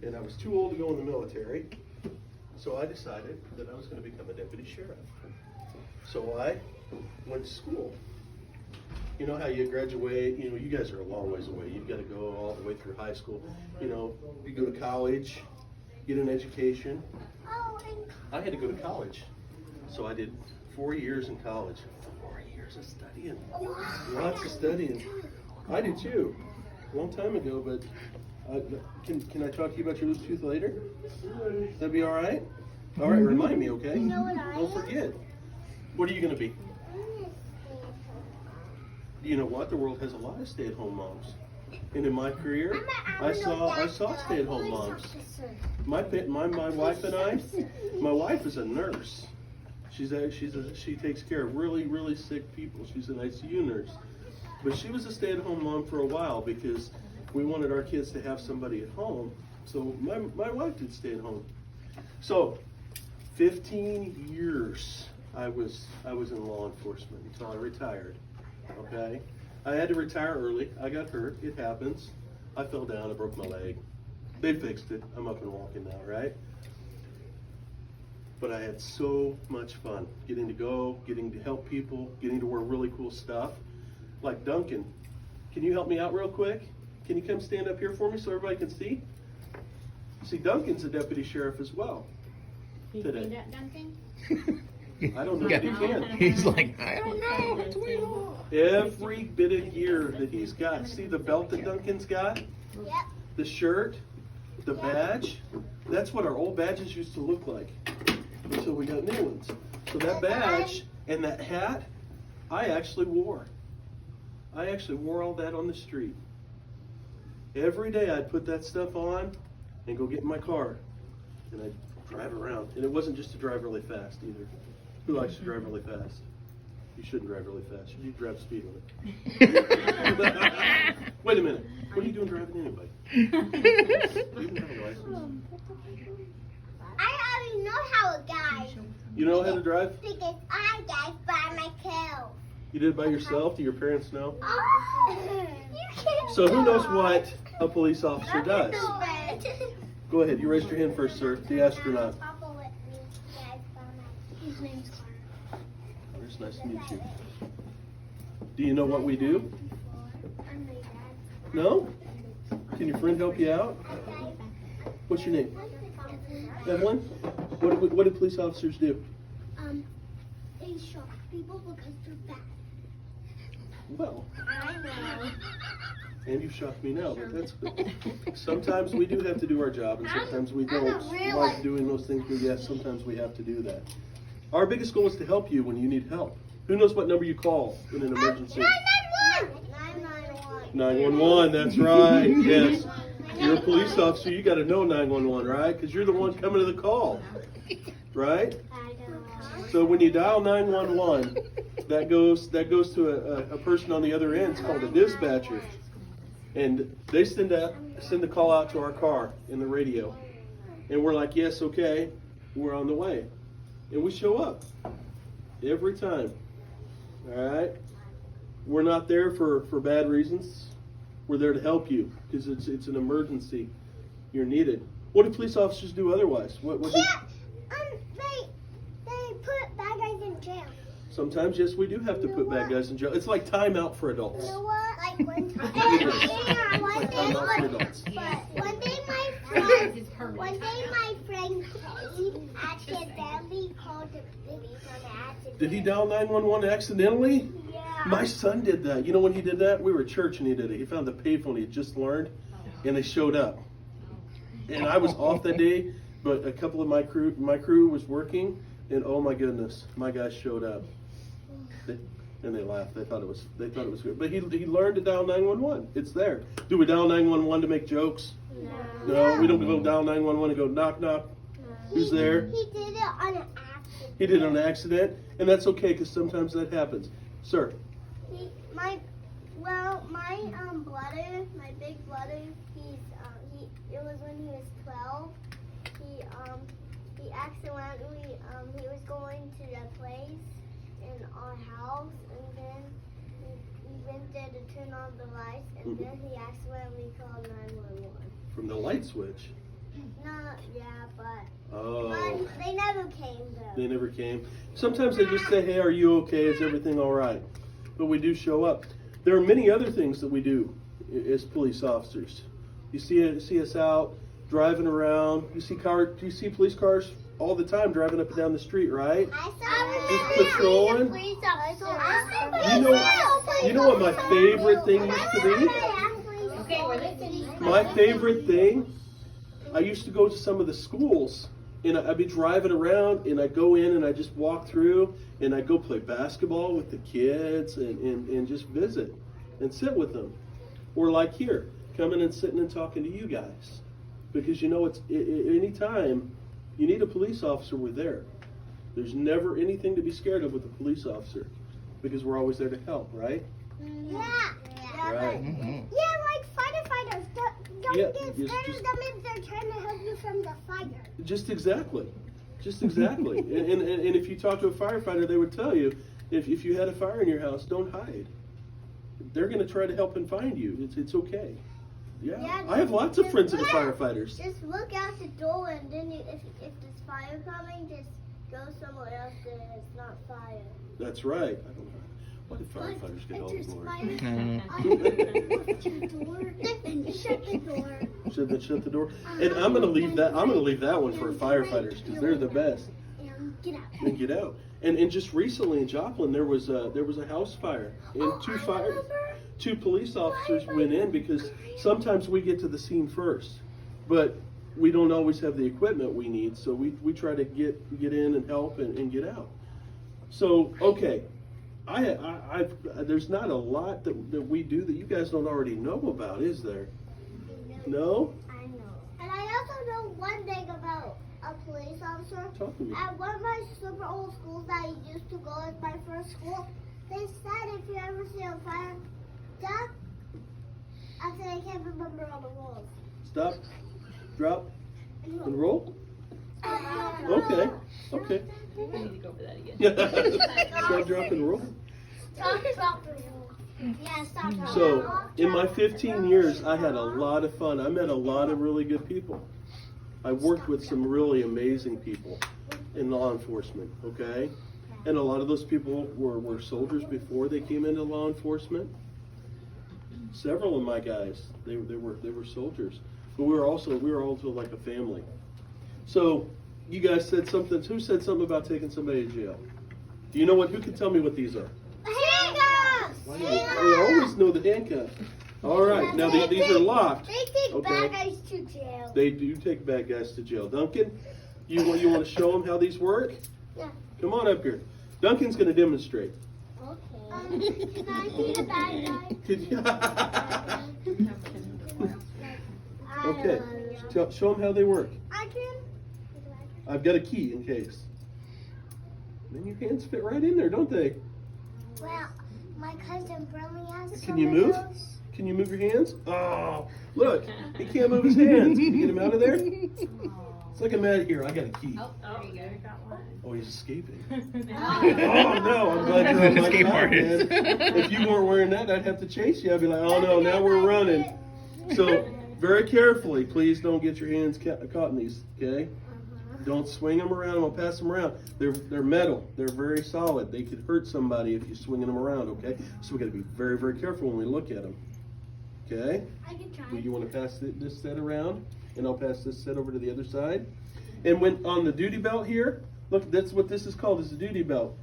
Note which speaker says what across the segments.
Speaker 1: and I was too old to go in the military, so I decided that I was going to become a deputy sheriff. So I went to school. You know how you graduate, you know, you guys are a long ways away. You've got to go all the way through high school. You know, you go to college, get an education. I had to go to college. So I did 4 years in college. 4 years of studying. Lots of studying. I did too. A long time ago, but can I talk to you about your loose tooth later? That'd be all right? All right, remind me, okay? Don't forget. What are you going to be? You know what? The world has a lot of stay-at-home moms. And in my career, I saw stay-at-home moms. My wife and I, my wife is a nurse. She takes care of really, really sick people. She's an ICU nurse. But she was a stay-at-home mom for a while because we wanted our kids to have somebody at home. So my wife did stay at home. So 15 years I was in law enforcement until I retired. Okay? I had to retire early. I got hurt. It happens. I fell down. I broke my leg. They fixed it. I'm up and walking now, right? But I had so much fun getting to go, getting to help people, getting to wear really cool stuff. Like Duncan. Can you help me out real quick? Can you come stand up here for me so everybody can see? See, Duncan's a deputy sheriff as well. Today.
Speaker 2: See that, Duncan?
Speaker 1: I don't know if he can.
Speaker 3: He's like, I don't know. It's weird.
Speaker 1: Every bit of gear that he's got. See the belt that Duncan's got?
Speaker 4: Yep.
Speaker 1: The shirt, the badge. That's what our old badges used to look like until we got new ones. So that badge and that hat, I actually wore. I actually wore all that on the street. Every day I'd put that stuff on and go get in my car and I'd drive around. And it wasn't just to drive really fast either. Who likes to drive really fast? You shouldn't drive really fast. You drive speed limit. Wait a minute. What are you doing driving anyway? You don't have a license.
Speaker 4: I already know how to drive.
Speaker 1: You know how to drive?
Speaker 4: Because I drive by myself.
Speaker 1: You did it by yourself? Do your parents know?
Speaker 4: Oh, you can't
Speaker 1: So who knows
Speaker 4: drive.
Speaker 1: what a police officer does? Go ahead. You raised your hand first, sir. The astronaut.
Speaker 4: His name's Connor.
Speaker 1: It's nice to meet you. Do you know what we do?
Speaker 4: I'm my dad.
Speaker 1: No? Can your friend help you out? What's your name? Evelyn? What do police officers do?
Speaker 4: They shock people because they're bad.
Speaker 1: Well,
Speaker 4: I know.
Speaker 1: and you've shocked me now, but that's good. Sometimes we do have to do our job, and sometimes we don't like doing those things, but yes, sometimes we have to do that. Our biggest goal is to help you when you need help. Who knows what number you call in an emergency?
Speaker 4: 911.
Speaker 1: 911, that's right, yes. You're a police officer, you gotta know 911, right? Because you're the one coming to the call, right? So when you dial 911, that goes to a person on the other end. It's called a dispatcher, and they send the call out to our car in the radio, and we're like, yes, okay, we're on the way, and we show up every time. All right, we're not there for bad reasons. We're there to help you because it's an emergency. You're needed. What do police officers do otherwise?
Speaker 4: They put bad guys in jail.
Speaker 1: Sometimes, yes, we do have to put bad guys in jail. It's like time out for adults.
Speaker 4: You know what? Like one time. One day my friend Teddy accidentally called the police on the accident.
Speaker 1: Did he dial 911 accidentally?
Speaker 4: Yeah.
Speaker 1: My son did that. You know when he did that? We were at church and he did it. He found the payphone he had just learned, and they showed up. And I was off that day, but a couple of my crew was working, and oh my goodness, my guys showed up. And they laughed. They thought it was good. But he learned to dial 911. It's there. Do we dial 911 to make jokes? No, we don't go dial 911 and go knock knock. Who's there?
Speaker 4: He did it on an accident.
Speaker 1: He did it on accident, and that's okay because sometimes that happens. Sir.
Speaker 4: My brother, my big brother, it was when he was 12. He accidentally he was going to the place in our house, and then he went there to turn on the lights, and then he accidentally called 911.
Speaker 1: From the light switch.
Speaker 4: No, yeah, but
Speaker 1: Oh.
Speaker 4: they never came though.
Speaker 1: They never came. Sometimes they just say, hey, are you okay? Is everything all right? But we do show up. There are many other things that we do as police officers. You see us out driving around. You see police cars all the time driving up and down the street, right? Just patrolling. You know what my favorite thing used to be?
Speaker 2: Okay, we're listening.
Speaker 1: My favorite thing, I used to go to some of the schools, and I'd be driving around, and I'd go in and I'd just walk through, and I'd go play basketball with the kids and just visit and sit with them. Or like here, coming and sitting and talking to you guys. Because any time you need a police officer, we're there. There's never anything to be scared of with a police officer, because we're always there to help, right?
Speaker 4: Yeah.
Speaker 1: Right.
Speaker 4: Yeah, like firefighters. Don't
Speaker 1: Yeah,
Speaker 4: get scared of them if they're trying to help you from the fire.
Speaker 1: Just exactly. and if you talk to a firefighter, they would tell you, if you had a fire in your house, don't hide. They're going to try to help and find you. It's okay. Yeah, I have lots of friends that are firefighters.
Speaker 4: Just look out the door, and then if there's fire coming, just go somewhere else that it's not fire.
Speaker 1: That's right. I don't know. Why do firefighters get all the glory?
Speaker 4: Shut the door.
Speaker 1: Shut the door. And I'm going to leave that. I'm going to leave that one for firefighters because they're the best.
Speaker 4: Get out.
Speaker 1: And get out. And just recently in Joplin there was a house fire, and two police officers went in because sometimes we get to the scene first, but we don't always have the equipment we need, so we try to get in and help and get out. So okay, there's not a lot that we do that you guys don't already know about, is there? No?
Speaker 4: I know. And I also know one thing about a police officer.
Speaker 1: Talk to me.
Speaker 4: At one of my super old schools that I used to go as my first school, they said if you ever see a fire, duck. I said I can't remember all the rules.
Speaker 1: Stop, drop, and roll? Okay.
Speaker 2: We need to go over that again.
Speaker 1: Stop, drop, and roll.
Speaker 4: Stop, drop, and roll. Yeah, stop, drop.
Speaker 1: So, in my 15 years, I had a lot of fun. I met a lot of really good people. I worked with some really amazing people in law enforcement, okay? And a lot of those people were soldiers before they came into law enforcement. Several of my guys, they were soldiers. But we were also like a family. So, you guys said something. Who said something about taking somebody to jail? Do you know who can tell me what these are?
Speaker 4: Handcuffs!
Speaker 1: I always know the handcuffs. All right, now these are locked.
Speaker 4: They take bad guys to jail.
Speaker 1: They do take bad guys to jail. Duncan, you want to show them how these work?
Speaker 4: Yeah.
Speaker 1: Come on up here. Duncan's going to demonstrate.
Speaker 4: Okay. Can I see the bad guy?
Speaker 1: Okay. Show them how they work.
Speaker 4: I can.
Speaker 1: I've got a key in case. Then your hands fit right in there, don't they?
Speaker 4: Well, my cousin Bromley has
Speaker 1: Can you move? Can you move your hands? Oh, look, he can't move his hands. Can you get him out of there? It's like a mat here. I got a key.
Speaker 2: Oh, there you go. Got one.
Speaker 1: Oh, he's escaping. Oh no, I'm glad you're on my
Speaker 3: Escape
Speaker 1: side,
Speaker 3: artist.
Speaker 1: man. If you weren't wearing that, I'd have to chase you. I'd be like, oh no, now we're running. So, very carefully, please don't get your hands caught in these, okay? Don't swing them around. I'm gonna pass them around. They're metal. They're very solid. They could hurt somebody if you're swinging them around. Okay, so we got to be very, very careful when we look at them. Okay.
Speaker 4: I can try.
Speaker 1: Well, you want to pass this set around, and I'll pass this set over to the other side. And when on the duty belt here, look, that's what this is called. Is the duty belt.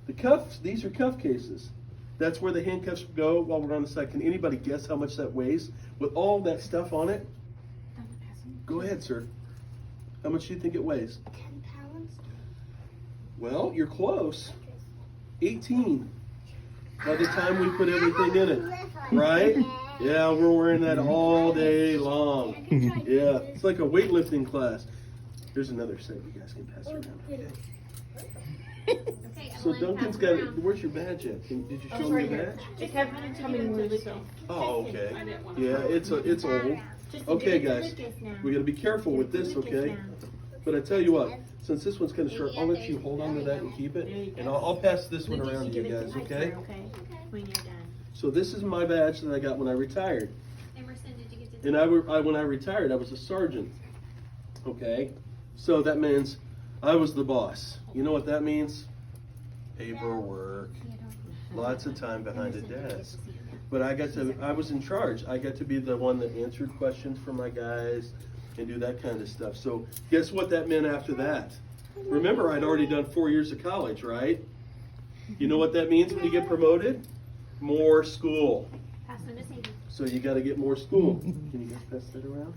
Speaker 1: The cuffs. These are cuff cases. That's where the handcuffs go while we're on the side. Can anybody guess how much that weighs with all that stuff on it? Go ahead, sir. How much do you think it weighs?
Speaker 4: 10 pounds.
Speaker 1: Well, you're close. 18. By the time we put everything in it. Right? Yeah, we're wearing that all day long. Yeah, it's like a weightlifting class. Here's another set you guys can pass around. Okay. So Duncan's got it. Where's your badge at? Did you show me your badge?
Speaker 2: Just have one coming really so.
Speaker 1: Oh, okay. Yeah, it's old. Okay, guys, we got to be careful with this, okay? But I tell you what, since this one's kind of short, I'll let you hold on to that and keep it, and I'll pass this one around to you guys, okay?
Speaker 2: When you're done.
Speaker 1: So this is my badge that I got when I retired.
Speaker 5: Emerson, did you get to
Speaker 1: And when I retired, I was a sergeant. Okay, so that means I was the boss. You know what that means? Paperwork, lots of time behind a desk. But I was in charge. I got to be the one that answered questions for my guys and do that kind of stuff. So guess what that meant after that? Remember, I'd already done 4 years of college, right? You know what that means when you get promoted? More school. So you got to get more school. Can you guys pass that around?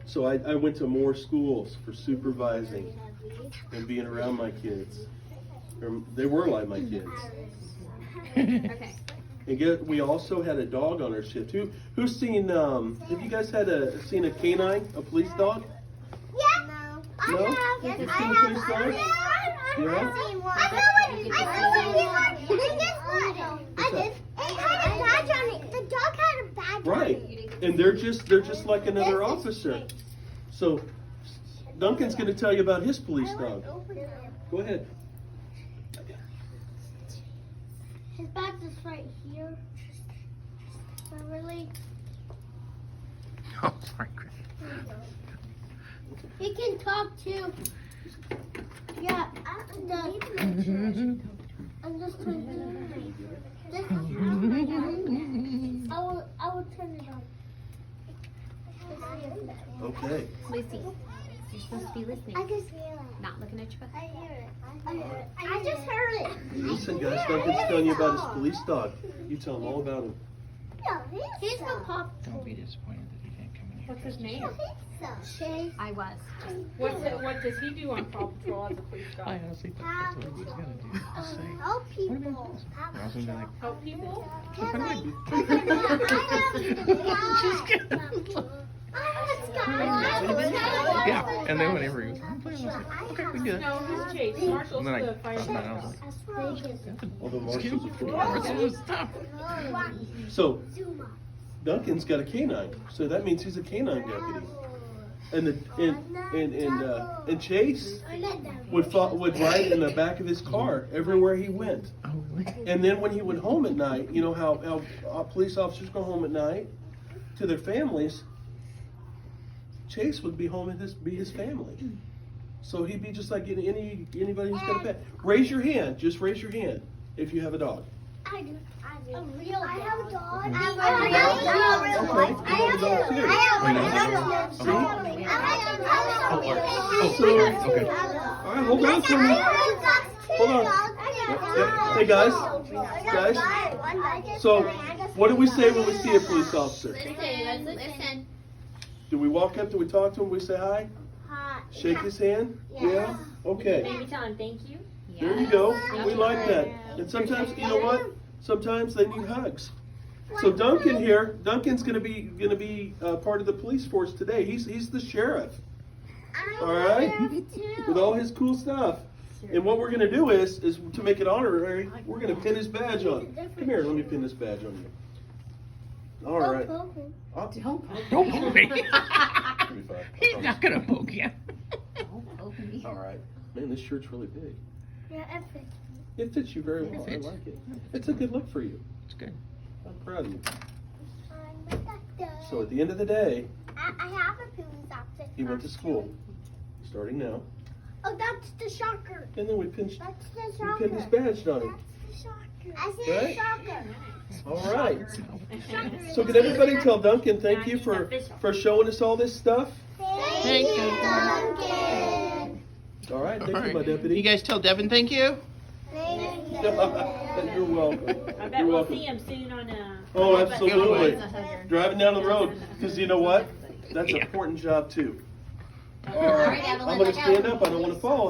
Speaker 1: So I went to more schools for supervising and being around my kids. Or they were like my kids.
Speaker 2: Okay.
Speaker 1: And we also had a dog on our shift. Who's seen? Have you guys seen a canine, a police dog?
Speaker 4: Yeah.
Speaker 1: No?
Speaker 4: I have.
Speaker 1: Yes,
Speaker 4: Yes,
Speaker 1: I
Speaker 4: I
Speaker 1: have.
Speaker 4: have.
Speaker 1: Yeah?
Speaker 4: I've seen one. I know one. And guess what? I did. It had a badge on it. The dog had a badge on
Speaker 1: Right.
Speaker 4: it.
Speaker 1: And they're just like another officer. So Duncan's going to tell you about his police dog. Go ahead.
Speaker 4: His badge is right here. Not really.
Speaker 3: Oh, sorry, Chris.
Speaker 4: He can talk too. Yeah, I'm just turning this I will turn it on.
Speaker 1: Okay.
Speaker 2: Lucy, you're supposed to be listening,
Speaker 4: I just hear it.
Speaker 2: not looking at your phone.
Speaker 4: I hear it. I just heard it.
Speaker 1: Listen, guys, Duncan's telling you about his police dog. You tell him all about him.
Speaker 4: Yeah, he's the pop.
Speaker 3: Don't be disappointed that he can't come in here.
Speaker 2: What's his name?
Speaker 4: Chase.
Speaker 2: I was.
Speaker 5: What does he do on Paw Patrol as a police
Speaker 3: I
Speaker 5: dog?
Speaker 3: honestly thought that's what he was gonna do. Just say,
Speaker 4: Help
Speaker 3: what
Speaker 4: people.
Speaker 3: about this? I was gonna be like,
Speaker 5: Help people?
Speaker 3: yeah. And then whenever he was I'm playing, I was like, okay, we good.
Speaker 5: No, who's Chase? Marshall's
Speaker 3: And then I
Speaker 5: the
Speaker 3: thought about it, I was
Speaker 5: fireman.
Speaker 3: like,
Speaker 1: Although
Speaker 3: it's cute.
Speaker 1: Marshall's a football
Speaker 3: Marshall
Speaker 1: player.
Speaker 3: was tough.
Speaker 1: So Duncan's got a canine. So that means he's a canine deputy. And Chase would ride in the back of his car everywhere he went.
Speaker 3: Oh, really?
Speaker 1: And then when he went home at night, you know how police officers go home at night to their families. Chase would be home and be his family. So he'd be just like anybody who's got a pet. Raise your hand. Just raise your hand if you have a dog.
Speaker 4: I do. A real dog. I have a dog.
Speaker 1: Okay.
Speaker 3: Okay.
Speaker 1: All right, hold on for me. Hold on. Hey guys. So, what do we say when we see a police officer?
Speaker 2: Listen.
Speaker 1: Do we walk up? Do we talk to him? We say hi?
Speaker 4: Hi.
Speaker 1: Shake his hand? Yeah? Okay.
Speaker 2: Maybe tell him thank you.
Speaker 1: There you go. We like that. And sometimes, you know what? Sometimes they need hugs. So Duncan's gonna be part of the police force today. He's the sheriff. All right? With all his cool stuff. And what we're gonna do is to make it honorary, we're gonna pin his badge on him. Come here, let me pin this badge on you. All right.
Speaker 3: Don't poke me. He's not gonna poke you.
Speaker 1: All right. Man, this shirt's really big.
Speaker 4: Yeah, it fits me.
Speaker 1: It fits you very well. I like it. It's a good look for you.
Speaker 3: It's good.
Speaker 1: I'm proud of you.
Speaker 4: I'm a doctor.
Speaker 1: So at the end of the day,
Speaker 4: I have a police outfit.
Speaker 1: he went to school, starting now,
Speaker 4: Oh, that's the shocker.
Speaker 1: and then we pinned
Speaker 4: That's the shocker.
Speaker 1: his badge on him.
Speaker 4: That's the shocker. I see
Speaker 1: Okay.
Speaker 4: the shocker.
Speaker 1: All right. So can everybody tell Duncan thank you for showing us all this stuff?
Speaker 4: Thank you, Duncan.
Speaker 1: All right. Thank
Speaker 3: All
Speaker 1: you, my
Speaker 3: right.
Speaker 1: deputy.
Speaker 3: You guys tell Devin thank you.
Speaker 4: Thank you.
Speaker 1: You're welcome.
Speaker 2: I bet
Speaker 1: You're
Speaker 2: we'll
Speaker 1: welcome.
Speaker 2: see him soon on
Speaker 1: Oh, absolutely.
Speaker 2: a
Speaker 1: Driving down the road, because you know what? That's an
Speaker 3: Yeah.
Speaker 1: important job too.
Speaker 2: All right,
Speaker 1: I'm going to stand up. I don't want to fall.